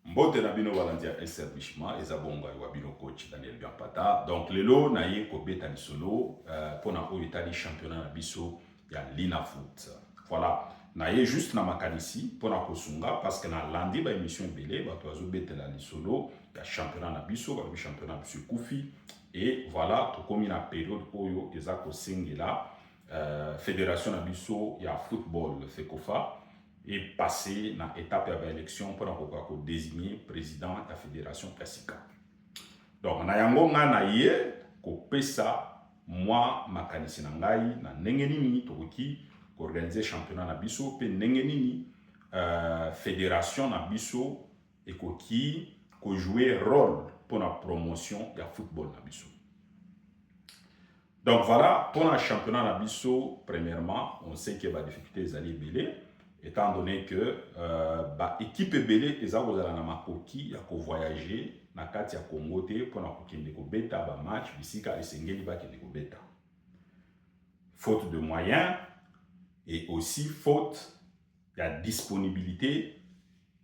Mbote na bino balandia establishment ezabonga wa bino coach Daniel Biampata. Donc lelo na ye ko beta lisolo pona oyo etali championnat na biso ya Lina Foot. Voilà. Na ye juste na makanisi pona kosunga parce que na lundi ba émission ebele bato azo betela lisolo ya championnat na biso ba championnat na biso Koufi et voilà to komi na période oyo eza ko singela fédération na biso ya football FECOFA et passé dans l'étape de l'élection pour désigner président de la fédération Kassika. Donc, na yango nga na ye ko pesa moi makanisi na ngai na ndenge nini tokoki organiser championnat na biso pe ndenge nini fédération na biso ekoki ko jouer rôle pour la promotion du football na biso. Donc voilà, pour le championnat na biso, premièrement, on sait qu'il y a des difficultés ezali belé. Étant donné que l'équipe belé ezala na makoki ya ko voyager na kati ya Congo te pour na kokende ko beta ba match bisika esengeli ba kende ko beta. Faute de moyens et aussi faute de disponibilité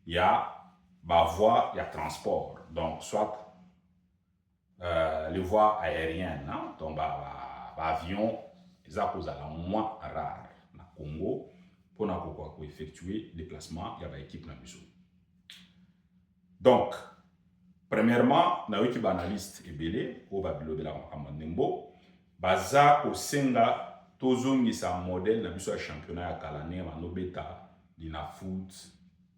ya ba voie ya transport. Donc soit les voies aériennes, hein? Donc avion ezala moins rare na Congo pour effectuer le déplacement de l'équipe na biso. Donc, premièrement, na wiki banaliste ebele o babilobela makambo ndembo baza kosenga tozongisa modèle na biso ya championnat ya kalane bano beta Lina Foot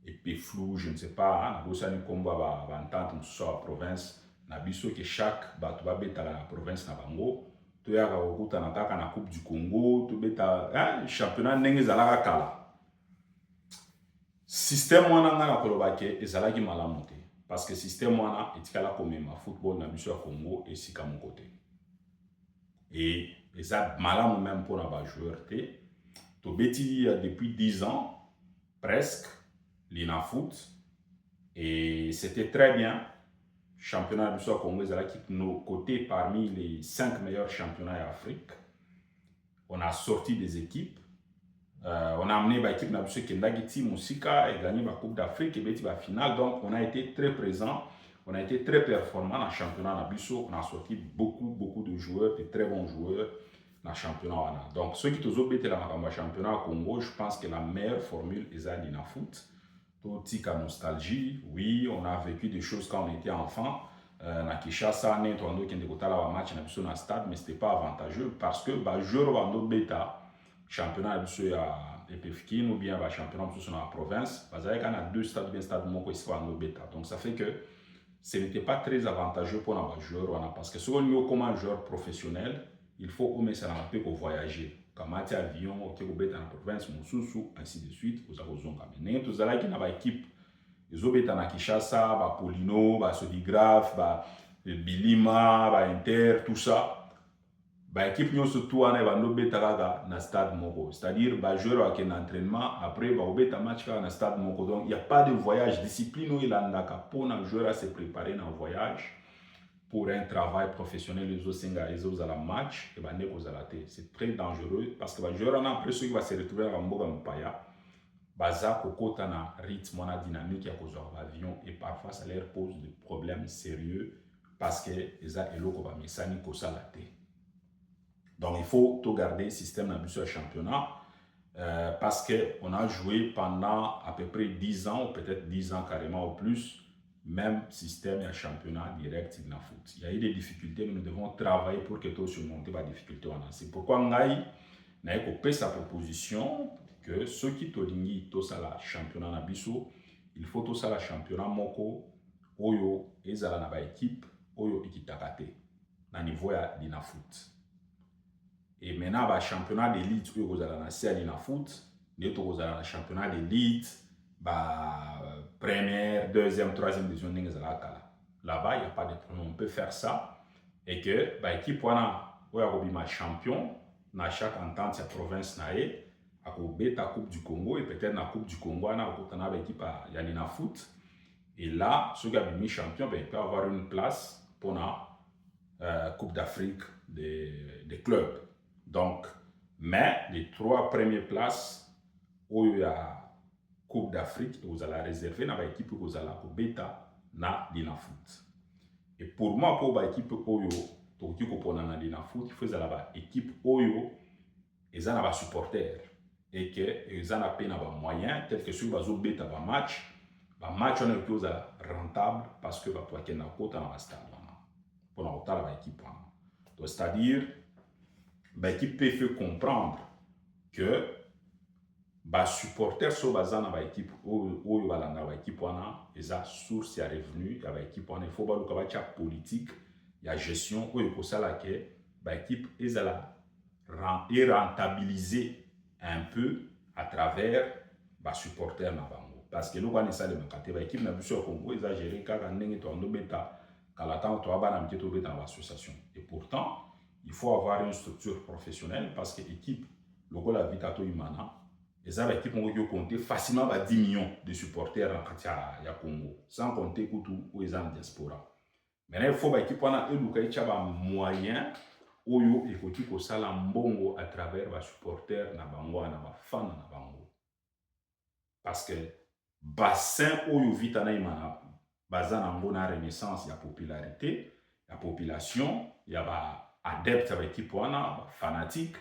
et Peflou, je ne sais pas, hein, na bosani kombo ba entente mususu ya province na biso que chaque bato ba beta la province na bango toyaka kokutana kaka na coupe du Congo tobeta championnat ndenge ezalaka kala. Système wana nga na koloba ke ezalaki malamu te parce que système wana etikala komema football na biso ya Congo esika moko te. Et eza malamu même pour na ba joueur te. Tobeti depuis 10 ans presque Lina Foot et c'était très bien. Championnat du Congo ezalaki nos côtés parmi les 5 meilleurs championnats d'Afrique. On a sorti des équipes. On a amené l'équipe Nabuso Kendagiti Moussika et gagné la Coupe d'Afrique et la finale. Donc on a été très présent, on a été très performant dans le championnat Nabuso. On a sorti beaucoup de joueurs, de très bons joueurs dans le championnat. Donc ceux qui ont été dans le championnat au Congo, je pense que la meilleure formule est Lina Foot. Tika nostalgie, oui, on a vécu des choses quand on était enfant. Na Kinshasa, on a eu un match dans le stade, mais ce n'était pas avantageux parce que les joueurs ont bêta championnat de Pefkin ou bien le championnat dans la province, parce qu'il y a 2 stades, bien stade Moko ici en bêta. Donc ça fait que ce n'était pas très avantageux pour les joueurs parce que si on est comme un joueur professionnel, il faut au moins s'arrêter pour voyager. Comme un avion, qui est bêta dans la province, Moussoussou, ainsi de suite, vous avez besoin de mener. Tout ça, qui n'a équipe, ils ont bêta dans Kinshasa, Polino, Sodigraph, Bilima, Inter, tout ça. L'équipe nous surtout on va nous bêta dans le stade Moko. C'est-à-dire, les joueurs qui ont un entraînement, après, ils vont bêta match dans le stade Moko. Donc, il n'y a pas de voyage. Discipline, il y a pour les joueurs à se préparer dans le voyage. Pour un travail professionnel, les autres à la match, et c'est très dangereux parce que les joueurs ont l'impression qu'ils vont se retrouver à Mboga Mpaya. Baza kokota na rythme na dynamique ya kozwa avion et parfois ça leur pose des problèmes sérieux parce que eza eloko ba mesani ko salate. Donc il faut tout garder le système dans le championnat parce qu'on a joué pendant à peu près 10 ans ou peut-être 10 ans carrément ou plus. Même système et championnat direct Lina Foot. Il y a eu des difficultés, mais nous devons travailler pour que tout surmonter les difficultés. C'est pourquoi Ngai n'a pas sa proposition que ceux qui tolingi tout ça la championnat na biso, il faut tout ça la championnat moko oyo ezala na ba équipe oyo ekitakate na niveau ya Lina Foot. Et maintenant ba championnat d'élite oyo kozala na sia Lina Foot, ne to kozala na championnat d'élite première, deuxième, troisième division. Là-bas, il n'y a pas de problème. On peut faire ça. Et que l'équipe est champion dans chaque entente de la province. À la Coupe du Congo. Et peut-être dans la Coupe du Congo, on a l'équipe à Lina Foot. Et là, ceux qui ont mis champion, il peut avoir une place pour la Coupe d'Afrique des clubs. Donc, mais les 3 premières places, où il y a Coupe d'Afrique vous allez réserver na ba équipe vous allez kobeta na Linafoot. Et pour moi pour ba équipe oyo toki kopona na Linafoot il faut zala ba équipe oyo eza na ba supporters et que eza na pe na ba moyens tel que sur bazo beta ba match on est aux rentable parce que ba toke na kota na ba stade pour na kota ba équipe donc c'est-à-dire ba équipe peut faire comprendre que ba supporters so bazana ba équipe oyo balanda ba équipe wana eza source ya revenu ya ba équipe wana il faut ba luka ba cha politique ya gestion oyo ko sala ke ba équipe ezala rentabiliser un peu à travers ba supporters na bango parce que lokwa nesale makate ba équipe na biso ya Congo exagéré kaka ndenge to ando beta kala temps to abana mketo beta na association et pourtant il faut avoir une structure professionnelle parce que équipe lokola Vitato Imana et ça l'équipe on peut compter facilement 10 millions de supporters en Katia ya Congo sans compter kutu ou en diaspora. Maintenant il faut ba équipe wana eduka ichaba moyen oyo ekoti ko sala mbongo à travers ba supporters na bango na ba fans na bango. Parce que bassin oyo Vitana Imana bazana ngo na renaissance ya popularité, la population, ya ba adeptes à l'équipe wana, fanatique.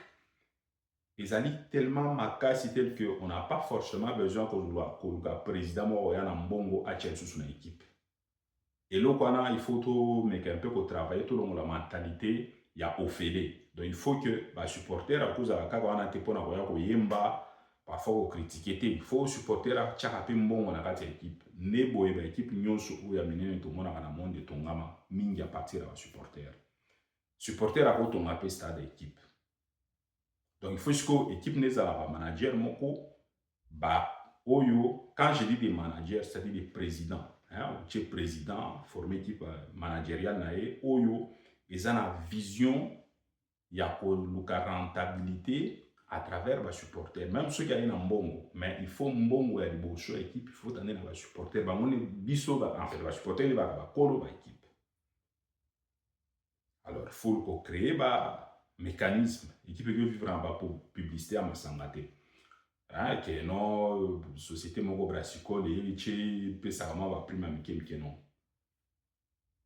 Ils allaient tellement makasi tel que on n'a pas forcément besoin que le président Moroya Mbongo a sous une équipe. Et là, il faut tout mais un peu pour travailler tout le la mentalité il y a offéré. Donc il faut que les supporters à cause de la on a été pour na yemba parfois critiquer il faut supporter à chaque mbongo na kati équipe. Ne boye ba équipe nyonso ou ya menene to mona na monde tongama mingi à partir à supporter. Supporter à ko tonga pe stade équipe. Donc il faut que l'équipe n'est pas manager moko ba oyo quand je dis des managers c'est-à-dire des présidents hein tu es président formé équipe managériale nae oyo ils ont la vision ya ko luka rentabilité à travers les supporters même ceux qui ont un mbongo mais il faut mbongo ya liboso équipe il faut tande na ba supporters ba moni biso ba en fait ba supporters ba kolo ba équipe alors il faut créer ba mécanisme équipe qui vivre en bas pour publicité à Masangate hein que non société moko brassicole et che pesama ba prima mike non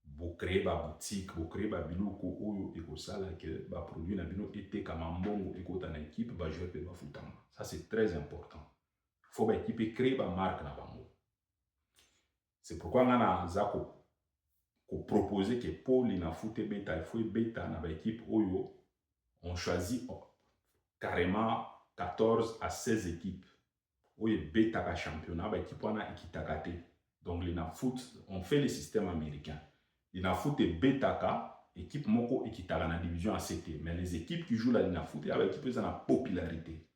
vous créer ba boutique vous créer ba biloko oyo et ko sala que ba produit na bino été comme mbongo et ko ta na équipe ba jouer pe ba futama ça c'est très important faut ba équipe créer ba marque na bango c'est pourquoi ngana zako ko proposer que pour Linafoot beta il faut beta na ba équipe oyo on choisit carrément 14 à 16 équipes. Oui, bêta championnat, bah équipe on a équitakate. Donc Linafoot, on fait le système américain. Linafoot est bêta équipe moko équitaka na division ACT. Mais les équipes qui jouent la Linafoot, il y a équipe qui ont la popularité.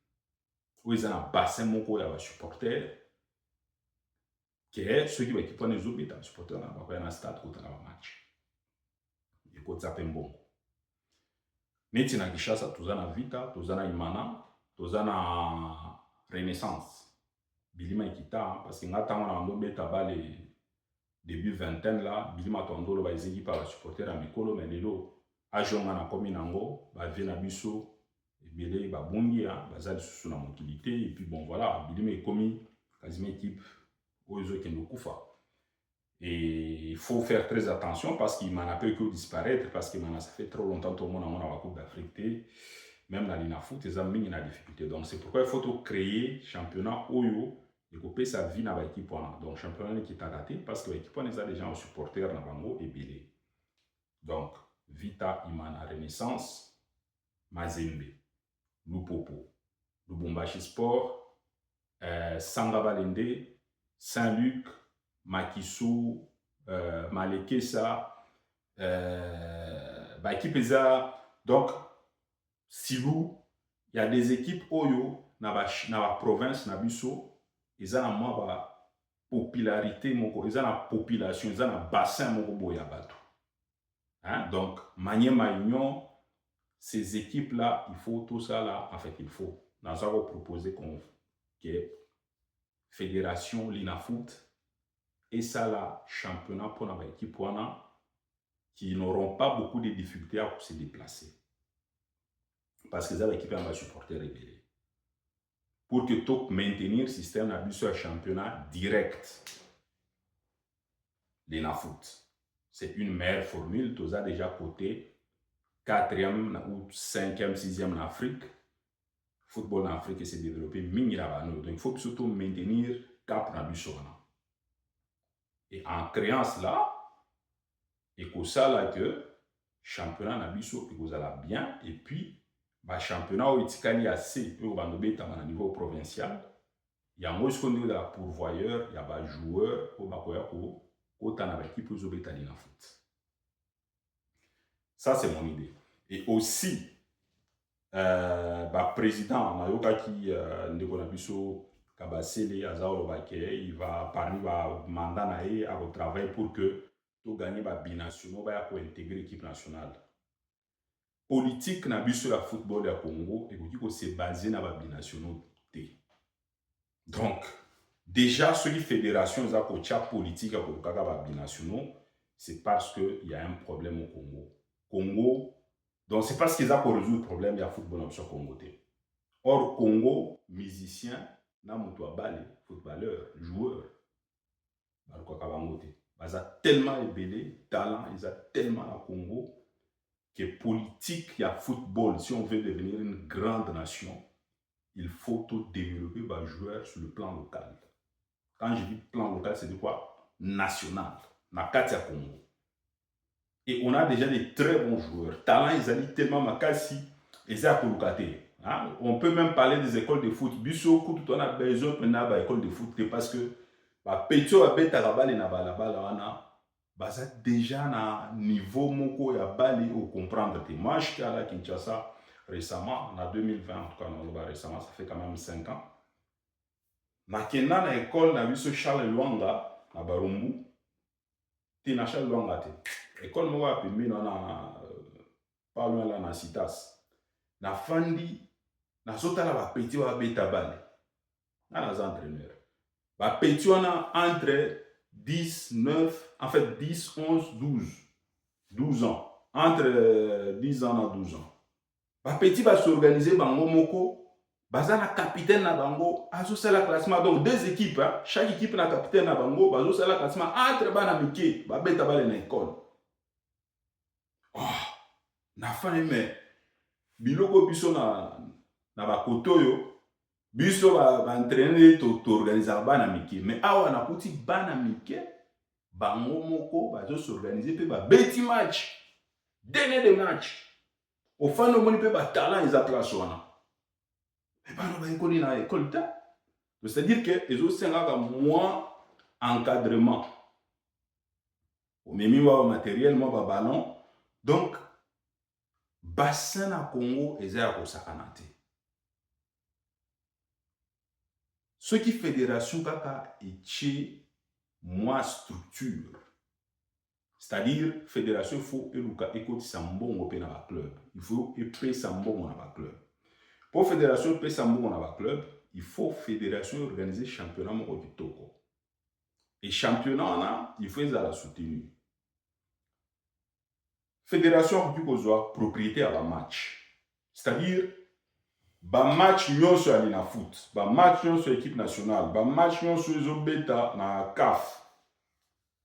Où ils ont un bassin moko ya ba supporters. Qui est ceux qui va équipe on les autres bêta supporters là, va un stade contre un match. Et côté ça bon. Neti na Kishasa tozana Vita, tozana Imana, tozana Renaissance. Bilima Ikita parce que ngata wana ndo beta bale début vingtaine là, Bilima tondolo ba ezeki pa ba supporter à mikolo mais lelo ajonga na komi nango, ba vena biso ebele ba bongia, bazali sous na motilité et puis bon voilà, Bilima ekomi quasiment équipe oyo kendo kufa. Et il faut faire très attention parce qu'il m'en a peu que disparaître parce que ça fait trop longtemps tout le monde a la Coupe d'Afrique même la Linafoot ils ont mis une difficulté donc c'est pourquoi il faut tout créer championnat oyo et couper sa vie dans l'équipe donc championnat qui t'a raté parce que l'équipe on a déjà un supporter dans bango et belé donc Vita Imana Renaissance Mazembe Lupopo Lubumbashi Sport Sanga Balende Saint-Luc Makisu, Malekesa, équipe donc Silou, il y a des équipes Oyo, dans la province, na biso, ils ont la popularité, ils ont la population, ils ont le bassin moko boya bato. Hein? Donc, Maniema Union, ces équipes-là, il faut tout ça là, en fait, il faut. Nous avons proposé que Fédération Linafoot et ça là, championnat pour la équipe qui n'auront pas beaucoup de difficultés à se déplacer. Parce que ça, l'équipe va supporter rebelle. pour que tu maintenir le système de championnat direct de la foot. C'est une meilleure formule. Tu as déjà coté 4e ou 5e, 6e en Afrique. Le football en Afrique s'est développé. Donc, il faut surtout maintenir cap na et en créant cela, et que ça là que championnat na biso et que bien et puis le championnat où il assez au niveau provincial, il y a un de la pourvoyeur, il y a des joueurs au bakoya ko autant avec qui peut jouer dans foot. Ça c'est mon idée. Et aussi président Nayoka qui ndeko na biso Kabasele Azao il va parmi va mandat naé à travailler pour que tu gagnes ba binationaux pour intégrer l'équipe nationale. Politique na biso la football ya Congo et que c'est basé na ba binationaux té. Donc déjà sur les fédérations za ko tia politique pour kaka ba binationaux, c'est parce que il y a un problème au Congo. Donc c'est parce qu'ils ont pour résoudre le problème du football en Congo. Or Congo musicien na mutu abale footballeur joueur ils ont tellement ébélé talent, ils ont tellement à Congo que politique il y a football si on veut devenir une grande nation il faut tout développer les joueurs sur le plan local. Quand je dis plan local c'est de quoi national na Katia Congo. Et on a déjà des très bons joueurs talent ils ont tellement makasi ils ont colocaté. On peut même parler des écoles de foot. Biso tout on a besoin maintenant d'école de foot parce que Petio a beta rabale na balabala wana baza déjà na niveau moko ya bali au comprendre te. Moi j'étais à la Kinshasa récemment en 2020 en tout cas non récemment ça fait quand même 5 ans. Nakenda na école na biso Charles Luanga na Barumbu. Ti na Charles Luanga te. École moko a pembe na pas loin là na Citas. Na fandi na sota la ba petit wa beta bale. Na les entraîneurs. Ba petit wana entre 10, 9, en fait 10, 11, 12 ans. Entre 10 ans et 12 ans. Ba petit va s'organiser bango moko. Baza na capitaine na bango. Azo sala classement. Donc deux équipes. Hein? Chaque équipe na capitaine na bango. Bazo sala classement. Entre bana mike. Ba beta bale na école. Oh. Na fane mais. Biloko biso na ba kotoyo. Biso va entraîner to organiser bana mike mais awa na kuti bana mike bango moko bazo s'organiser pe ba beti match dernier de match au fano moni pe ba talent ils a place wana et bana ba école na école ta c'est-à-dire que ezo senga moins encadrement au memi wa matériel moi ba ballon donc bassin na Congo ezaya ko sakanate. Ce qui fédération kaka et moins structure. C'est-à-dire fédération faut eluka ekoti sambongo pe na ba club. Il faut epé sambongo na ba club. Pour fédération epé sambongo na ba club, il faut fédération organiser championnat moko kitoko. Et championnat na, il faut la soutenir. Fédération qui kozwa propriété à la match. C'est-à-dire ba match nyonso ali na foot, ba match nyonso équipe nationale, ba match nyonso ezo beta na CAF.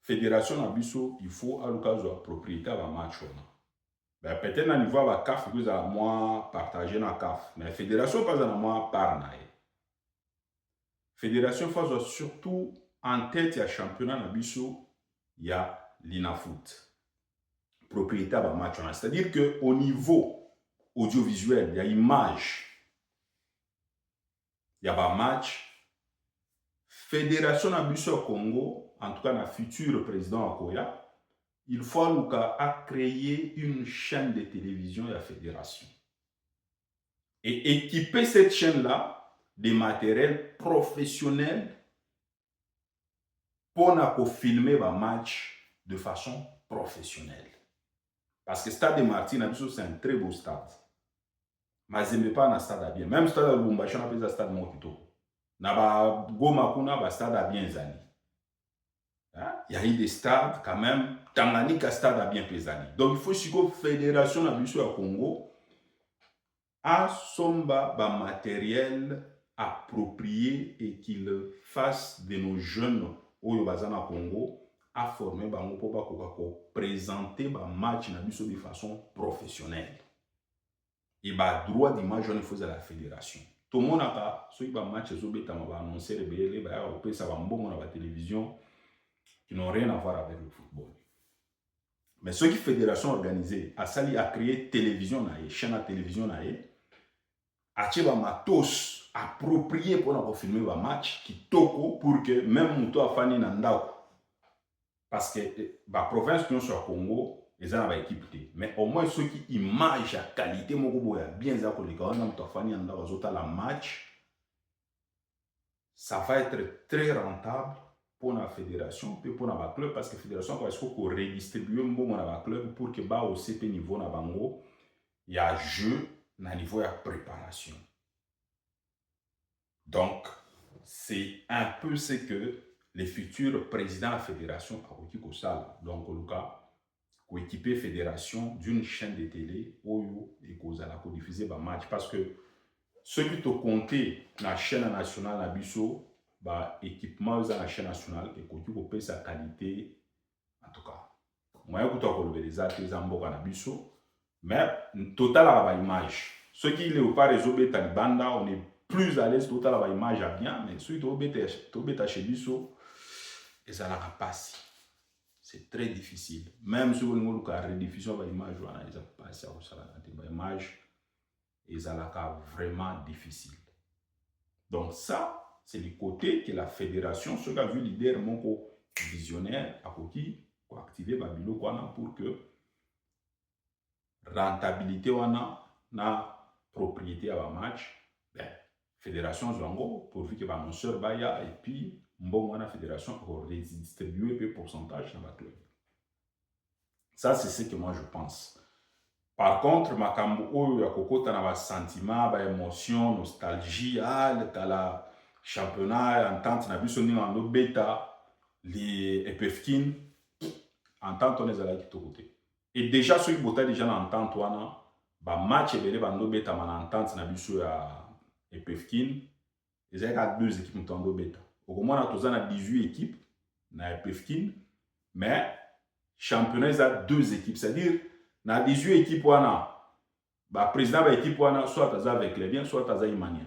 Fédération na biso, il faut à l'occasion propriété à ba match ona. Ben peut-être na niveau ba CAF que ça moins partager na CAF, mais fédération pas na moins par na. Fédération faut surtout en tête ya championnat na biso, il y a l'INAFoot. Propriété à ba match ona, c'est-à-dire que au niveau audiovisuel, il y a image. Il y a un match. Fédération Abisso Congo, en tout cas, le futur président Akoya, il faut a créé une chaîne de télévision et la fédération. Et équiper cette chaîne-là de matériel professionnel pour filmer un match de façon professionnelle. Parce que le stade de Martin, c'est un très beau stade. Mais je n'aime pas un stade bien. Même le stade de Lubumbashi, on appelle ça stade Mokito. Naba Goma Kuna, un stade bien zali. Il y a eu des stades quand même. Tanganyika stade bien pesani. Donc il faut que la fédération à Congo a somba ba matériel approprier et qu'il fasse de nos jeunes au Bazana Congo à former bango pour présenter ba match na biso de façon professionnelle. Et ba droit d'image on faisait à la fédération. Tout le monde a pas ceux qui ba match zo beta ma ba annoncer le BL ba au ça va mbongo na la télévision qui n'ont rien à voir avec le football. Mais ceux qui fédération organisée a sali a créé télévision na chaîne à télévision na a ba matos approprié pour filmer ba match qui toko pour que même muto afani na ndako parce que la province qui est au Congo, ils ont une équipe. Mais au moins, ceux qui imagent la qualité, bien la match, ça va être très rentable pour la fédération et pour la club parce que la fédération va redistribuer le club pour que au CP niveau na bango, il y a jeu na niveau de préparation. Donc, c'est un peu ce que les futurs présidents de la fédération a donc le cas pour équiper la fédération d'une chaîne de télé où ils vont diffuser des matchs parce que ceux qui te compté la chaîne nationale na biso ba équipement dans la chaîne nationale et qui peut sa qualité en tout cas moi écoute ko le les arts les amboka na biso mais total à la image ceux qui le pas résoudre talibanda on est plus à l'aise total à la image à bien mais ceux qui beta chez biso et ça n'a pas si c'est très difficile même si on a rediffusion de l'image on a pas ça image et ça n'a vraiment difficile donc ça c'est le côté que la fédération ce qu'a vu leader mon visionnaire à qui pour activer Babilo pour que rentabilité on a na propriété à la match ben fédération Zwango pourvu que l'annonceur baya et puis bon la fédération pour redistribuer le pourcentage dans la club. Ça c'est ce que moi je pense. Par contre makambo oyo ya kokota na ba sentiment ba émotion nostalgie la championnat entente na biso ni en beta les epefkin entente on est à qui côté. Et déjà ceux qui botaient déjà en entente wana ba match ebele ba no beta man entente na biso ya epefkin ils ont deux équipes en beta. Au moins, on a 18 équipes dans Pefkin, mais championnat, il a deux équipes. C'est-à-dire, dans 18 équipes, on a le président de l'équipe, soit avec les biens, soit avec Imania.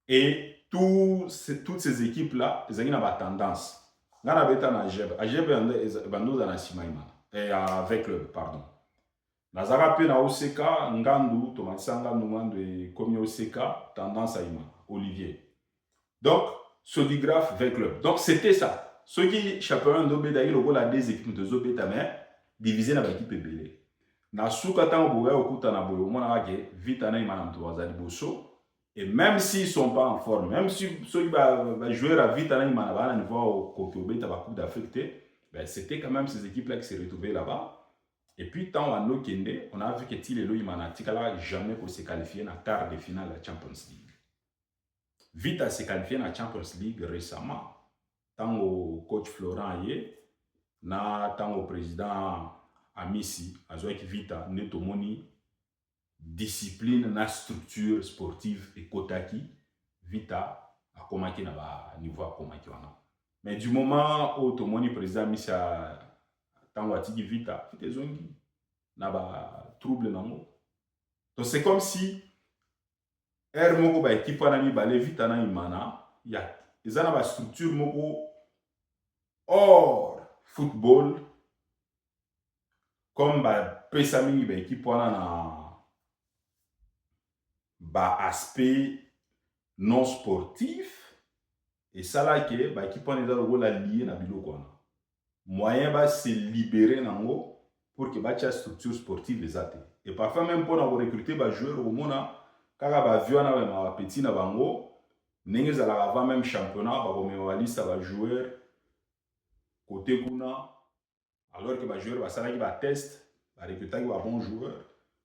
Et toutes ces équipes-là, ils ont une tendance. Dans la bêta, Ageb, avec le pardon. Nazara pe na Oseka, Ngandu, Tomatisanga, Ngandu, comme Oseka, tendance à Ima, Olivier. Donc, Sodigraph, avec club. Donc, c'était ça. Ceux qui championnat d'Obé d'ailleurs, le rôle à des équipes de Zobé Tamé, divisé dans l'équipe Bélé. Na Soukatan Bouré, au Koutana Bouré, au Monarake, Vitana et Madame Touazali Bosso. Et même s'ils ne sont pas en forme, même si ceux qui vont jouer à Vitana et Madame, à niveau au Kokobé, à la Coupe d'Afrique, ben, c'était quand même ces équipes-là qui s'est retrouvées là-bas. Et puis, tant à Nokende, on a vu que Tilelo Imanatikala jamais pour se qualifier dans le quart de finale de la Champions League. Vite à se qualifier dans la Champions League récemment. Tant au coach Florent Aye, tant au président Amissi, avec Vita, Netomoni, discipline, na structure sportive et Kotaki, Vita a commencé à niveau à commencer. Mais du moment où Tomoni président Amissi a tant watiki Vita, Vita zongi, na ba trouble nango. Donc c'est comme si moko ba équipe wana mi balé Vita na imana, ya ezana ba structure moko hors football comme ba pesa mingi ba équipe wana na ba aspect non sportif et ça là que ba équipe wana ezalo la lié na biloko wana moyen ba se libérer nango pour que ba tia structure sportive les até et parfois même pour recruter ba joueur au mona kaka ba vieux na ba petit na bango ndenge zala avant même championnat ba komema liste ba joueur côté kuna alors que ba joueur ba sala ki ba test ba recruter ba bon joueur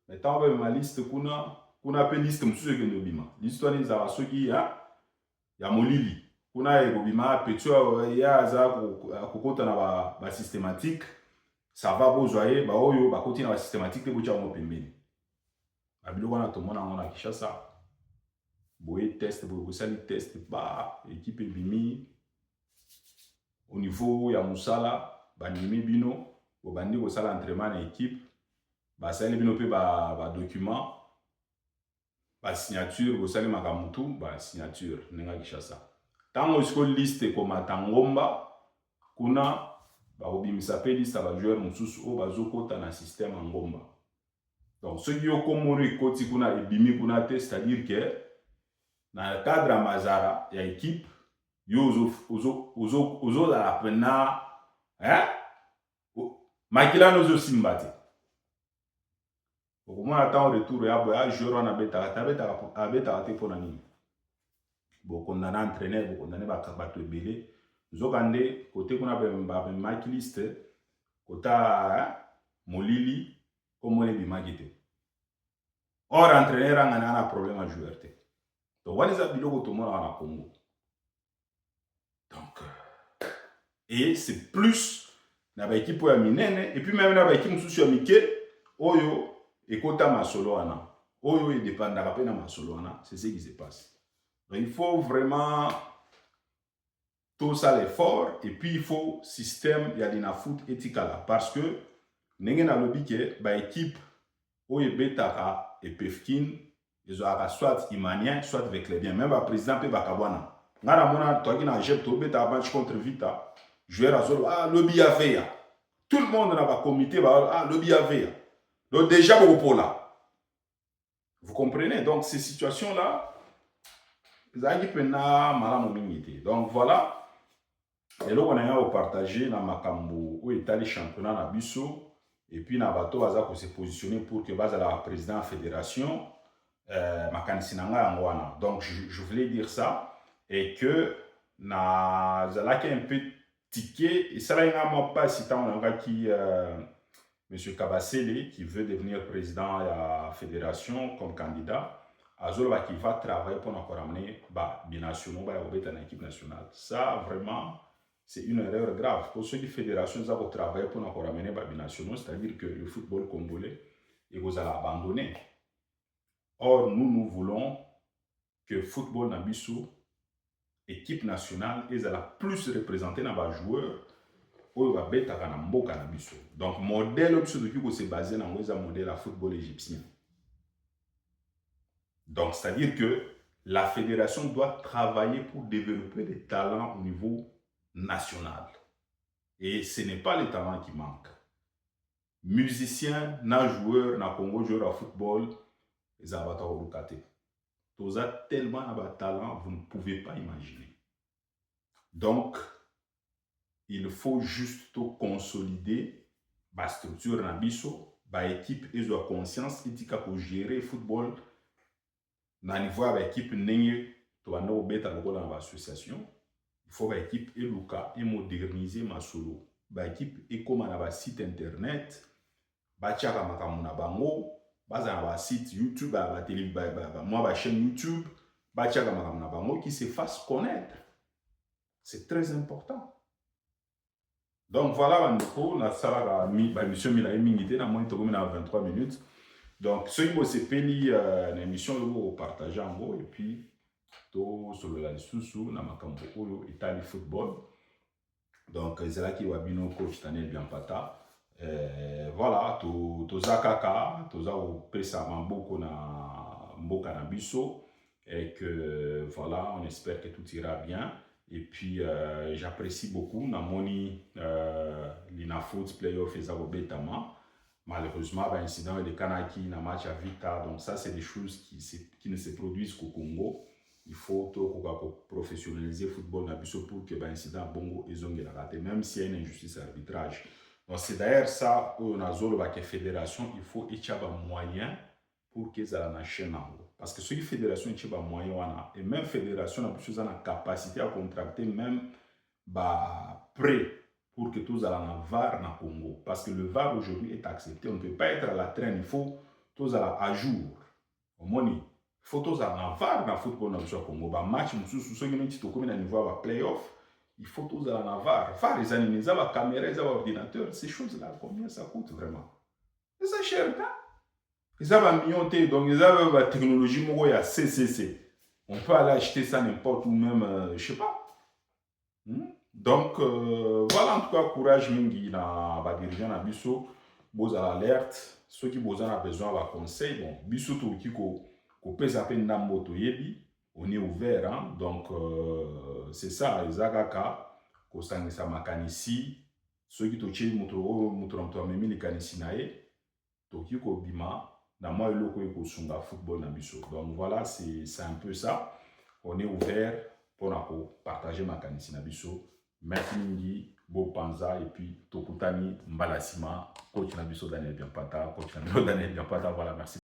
mais tant ba ma liste kuna pe liste msusu ke ndobima liste wana za soki ya molili kuna ebobima petit ya za kokota na ba systématique ça va bozoyer ba oyo ba koti na ba systématique pe bocha mo pembeni ba biloko na tomona ngona Kishasa boye test boye bosali test ba équipe ebimi au niveau ya musala bandimi bino bobandi kosala entraînement na équipe basali bino mpe badocument basignature bosali makambo tu basignature ndenge ya Kinshasa ntango siko liste ekomata ngomba kuna bakobimisa mpe liste ya bajoueur mosusu oyo bazokota na système ya ngomba. Donc soki yo komona ekoti kuna ebimi kuna te, c'est-à-dire que na cadre ya mazara ya équipe yo ozozala pena makila no ozosimba te. Okomona ntango retour ya boya joueur wana abetaka te mpona nini bokondana entraîneur bokondane bato ebele zoka nde kote kuna bamaki liste kota molili komona ebimaki te. Or entraîneur angana na problème ya joueur te. Donc wana eza biloko tomona na Congo. Donc et c'est plus na ba équipe ya minene et puis même na ba équipe mosusu ya mike oyo ekota masolo wana oyo edépendaka pe na masolo wana, c'est ce qui se passe. Donc il faut vraiment tout ça l'effort et puis il faut système ya dina foot etikala parce que ndenge na lobi ke ba équipe oyo betaka epefkin ezwaka soit imanien soit veclébien même ba président pe bakabwana ngana mona toki na jep to betaka match contre Vita joueur azolo lobi ya veya tout le monde na ba comité ba lobi ya veya donc déjà beaucoup là vous comprenez donc ces situations là ezalaki pena malamu mingi te. Donc voilà eloko na nga opartage na makambo oyo etali championnat na biso et puis na bato baza kose positionner pour que bazala président ya fédération makanisi na nga yango wana. Donc je voulais dire ça et que nazalaki un peu ticket esalaki nga mwa mpasi ntango nangaki monsieur Kabasele qui veut devenir président de la fédération comme candidat, Azoloba qui va travailler pour nous ramener binationaux dans l'équipe nationale. Ça, vraiment, c'est une erreur grave. Pour ceux qui fédération ont travaillé pour nous ramener binationaux, c'est-à-dire que le football congolais, il vous a abandonné. Or, nous voulons que le football Nabiso, équipe nationale, est la plus représentée dans les joueurs. Donc, le modèle qui se base sur le modèle de football égyptien. Donc, c'est-à-dire que la fédération doit travailler pour développer des talents au niveau national. Et ce n'est pas les talents qui manquent. Musiciens, joueurs, Congo, joueurs de football, ils ont tellement de talents, vous ne pouvez pas imaginer. Donc, il faut juste consolider la structure na biso, ba équipe et la conscience etika pour gérer football na niveau ba équipe ndenge to banda obeta lokola na association. Il faut ba équipe eluka et moderniser ma solo. Ba équipe ekoma na ba site internet, ba tiaka makambo na bango, baza na ba site YouTube, ba télé moi ba chaîne YouTube, ba tiaka makambo na bango qui se fasse connaître. C'est très important. Donc voilà, on a ça l'émission Milaï Mingité, na moins de 23 minutes. Donc, ce qui s'est fait l'émission, vous partagez en gros, et puis, tout sur le sous-sous, na makambo oyo Italie football. Donc, c'est là qui va bien coach Daniel Biampata. Voilà, tout ça kaka, tout ça au pesa mamboko na mboka na biso, et que voilà, on espère que tout ira bien. Et puis, j'apprécie beaucoup. Namoni l'Inafoot Playoff et Zabobetama. Malheureusement, l'incident de Kanaki, na match à Vita. Donc, ça, c'est des choses qui ne se produisent qu'au Congo. Il faut professionnaliser le football pour que l'incident Bongo et Zongue la rate, même s'il y a une injustice d'arbitrage. Donc, c'est d'ailleurs ça où on a la fédération. Il faut échanger moyen pour que ça la chaîne. Parce que ce qui fédération est moyen et même fédération a plus la capacité à contracter même prêt pour que tous allons en VAR na Congo. Parce que le VAR aujourd'hui est accepté. On ne peut pas être à la traîne. Il faut tous allons à jour. Au moins, il faut tous allons en VAR dans le football na Congo. Ba match ceux qui sont comme à niveau de playoff, il faut tous allons en VAR. VAR les animés, les caméras, les ordinateurs, ces choses là, combien ça coûte vraiment? C'est ça cher, hein? Ils ont un million de donc ils ont la technologie ya CCC. On peut aller acheter ça n'importe où, même, je sais pas. Donc, voilà, en tout cas, courage mingi na ba dirigeant na biso, boza l'alerte, ceux qui ont besoin de conseil, bon, biso to ki ko pesa pe ndambo to yebi, on est ouvert, hein? Donc, c'est ça, ezakaka, ko sangisa makanisi, ceux qui to che muto amemi likanisi na ye, to ki ko bima, na moi eloko ko sunga football na biso. Donc, voilà, c'est un peu ça. On est ouvert pour partager makanisi na biso. Merci mingi, Bo Panza, et puis Tokutani Mbalasima, coach Nabiso Daniel Biampata, coach Nabiso Daniel Biampata, voilà, merci.